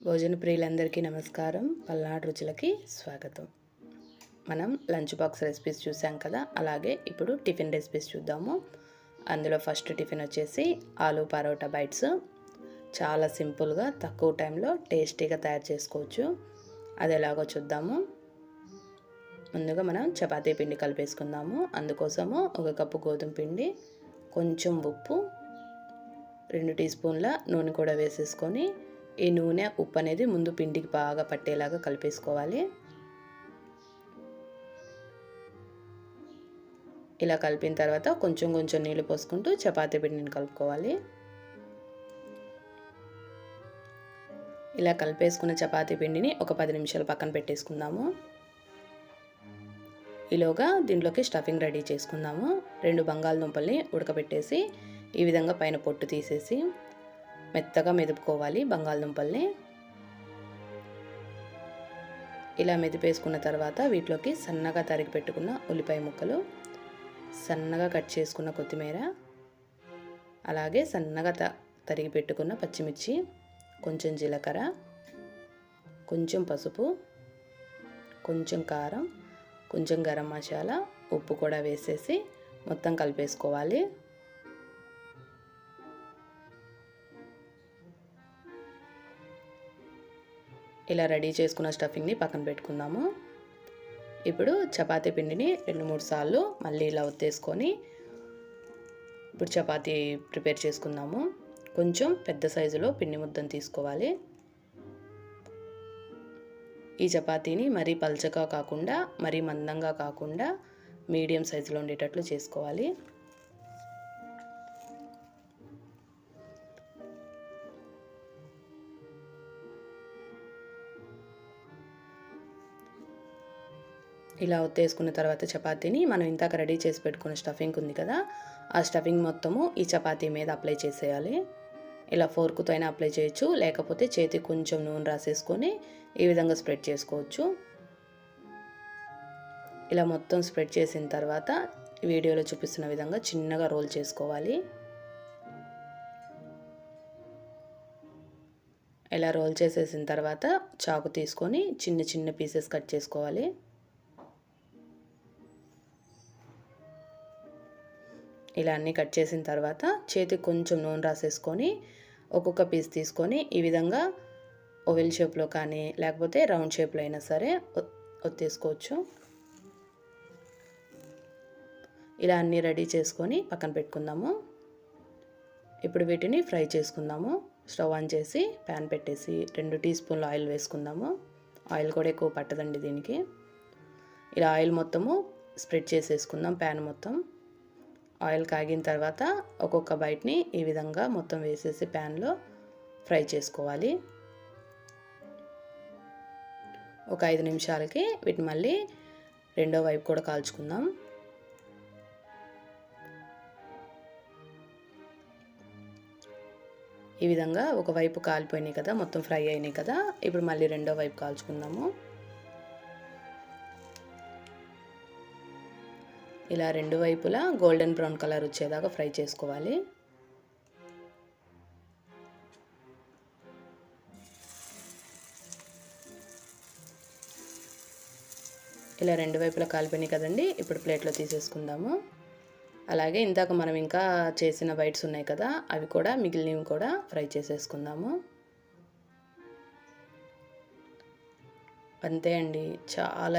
భోజన ప్రియులందరికీ నమస్కారం. పల్నాడు రుచులకి స్వాగతం. మనం లంచ్ బాక్స్ రెసిపీస్ చూసాం కదా, అలాగే ఇప్పుడు టిఫిన్ రెసిపీస్ చూద్దాము. అందులో ఫస్ట్ టిఫిన్ వచ్చేసి ఆలూ పరోటా బైట్స్. చాలా సింపుల్గా తక్కువ టైంలో టేస్టీగా తయారు చేసుకోవచ్చు. అది ఎలాగో చూద్దాము. ముందుగా మనం చపాతీ పిండి కలిపేసుకుందాము. అందుకోసము 1 కప్పు గోధుమ పిండి, కొంచెం ఉప్పు, 2 టీ స్పూన్ల నూనె కూడా వేసేసుకొని ఈ నూనె ఉప్పు అనేది ముందు పిండికి బాగా పట్టేలాగా కలిపేసుకోవాలి. ఇలా కలిపిన తర్వాత కొంచెం కొంచెం నీళ్ళు పోసుకుంటూ చపాతీ పిండిని కలుపుకోవాలి. ఇలా కలిపేసుకున్న చపాతీ పిండిని ఒక 10 నిమిషాలు పక్కన పెట్టేసుకుందాము. ఈలోగా దీంట్లోకి స్టఫింగ్ రెడీ చేసుకుందాము. 2 బంగాళదుంపల్ని ఉడకబెట్టేసి ఈ విధంగా పైన పొట్టు తీసేసి మెత్తగా మెదుపుకోవాలి బంగాళదుంపల్ని. ఇలా మెదిపేసుకున్న తర్వాత వీటిలోకి సన్నగా తరిగి పెట్టుకున్న ఉల్లిపాయ ముక్కలు, సన్నగా కట్ చేసుకున్న కొత్తిమీర, అలాగే సన్నగా తరిగి పెట్టుకున్న పచ్చిమిర్చి, కొంచెం జీలకర్ర, కొంచెం పసుపు, కొంచెం కారం, కొంచెం గరం మసాలా, ఉప్పు కూడా వేసేసి మొత్తం కలిపేసుకోవాలి. ఇలా రెడీ చేసుకున్న స్టఫింగ్ని పక్కన పెట్టుకుందాము. ఇప్పుడు చపాతీ పిండిని 2-3 సార్లు మళ్ళీ ఇలా ఒత్తేసుకొని ఇప్పుడు చపాతీ ప్రిపేర్ చేసుకుందాము. కొంచెం పెద్ద సైజులో పిండి ముద్దను తీసుకోవాలి. ఈ చపాతీని మరీ పల్చగా కాకుండా మరీ మందంగా కాకుండా మీడియం సైజులో ఉండేటట్లు చేసుకోవాలి. ఇలా ఒత్తేసుకున్న తర్వాత చపాతీని మనం ఇందాక రెడీ చేసి పెట్టుకున్న స్టఫింగ్ ఉంది కదా, ఆ స్టఫింగ్ మొత్తము ఈ చపాతీ మీద అప్లై చేసేయాలి. ఇలా ఫోర్క్తో అయినా అప్లై చేయొచ్చు, లేకపోతే చేతికి కొంచెం నూనె రాసేసుకొని ఈ విధంగా స్ప్రెడ్ చేసుకోవచ్చు. ఇలా మొత్తం స్ప్రెడ్ చేసిన తర్వాత వీడియోలో చూపిస్తున్న విధంగా చిన్నగా రోల్ చేసుకోవాలి. ఇలా రోల్ చేసేసిన తర్వాత చాకు తీసుకొని చిన్న చిన్న పీసెస్ కట్ చేసుకోవాలి. ఇలా అన్నీ కట్ చేసిన తర్వాత చేతికి కొంచెం నూనె రాసేసుకొని ఒక్కొక్క పీస్ తీసుకొని ఈ విధంగా ఓవెల్ షేప్లో కానీ లేకపోతే రౌండ్ షేప్లో అయినా సరే ఒత్తేసుకోవచ్చు. ఇలా అన్నీ రెడీ చేసుకొని పక్కన పెట్టుకుందాము. ఇప్పుడు వీటిని ఫ్రై చేసుకుందాము. స్టవ్ ఆన్ చేసి ప్యాన్ పెట్టేసి 2 టీ స్పూన్ల ఆయిల్ వేసుకుందాము. ఆయిల్ కూడా ఎక్కువ పట్టదండి దీనికి. ఇలా ఆయిల్ మొత్తము స్ప్రెడ్ చేసేసుకుందాం ప్యాన్ మొత్తం. ఆయిల్ కాగిన తర్వాత ఒక్కొక్క బైట్ని ఈ విధంగా మొత్తం వేసేసి ప్యాన్లో ఫ్రై చేసుకోవాలి. ఒక 5 నిమిషాలకి వీటిని మళ్ళీ రెండో వైపు కూడా కాల్చుకుందాం. ఈ విధంగా ఒక వైపు కాలిపోయినాయి కదా, మొత్తం ఫ్రై అయినాయి కదా, ఇప్పుడు మళ్ళీ రెండో వైపు కాల్చుకుందాము. ఇలా 2 వైపులా గోల్డెన్ బ్రౌన్ కలర్ వచ్చేదాకా ఫ్రై చేసుకోవాలి. ఇలా 2 వైపులా కాలిపోయినాయి కదండి, ఇప్పుడు ప్లేట్లో తీసేసుకుందాము. అలాగే ఇందాక మనం ఇంకా చేసిన బైట్స్ ఉన్నాయి కదా, అవి కూడా మిగిలినవి కూడా ఫ్రై చేసేసుకుందాము. అంతే అండి, చాలా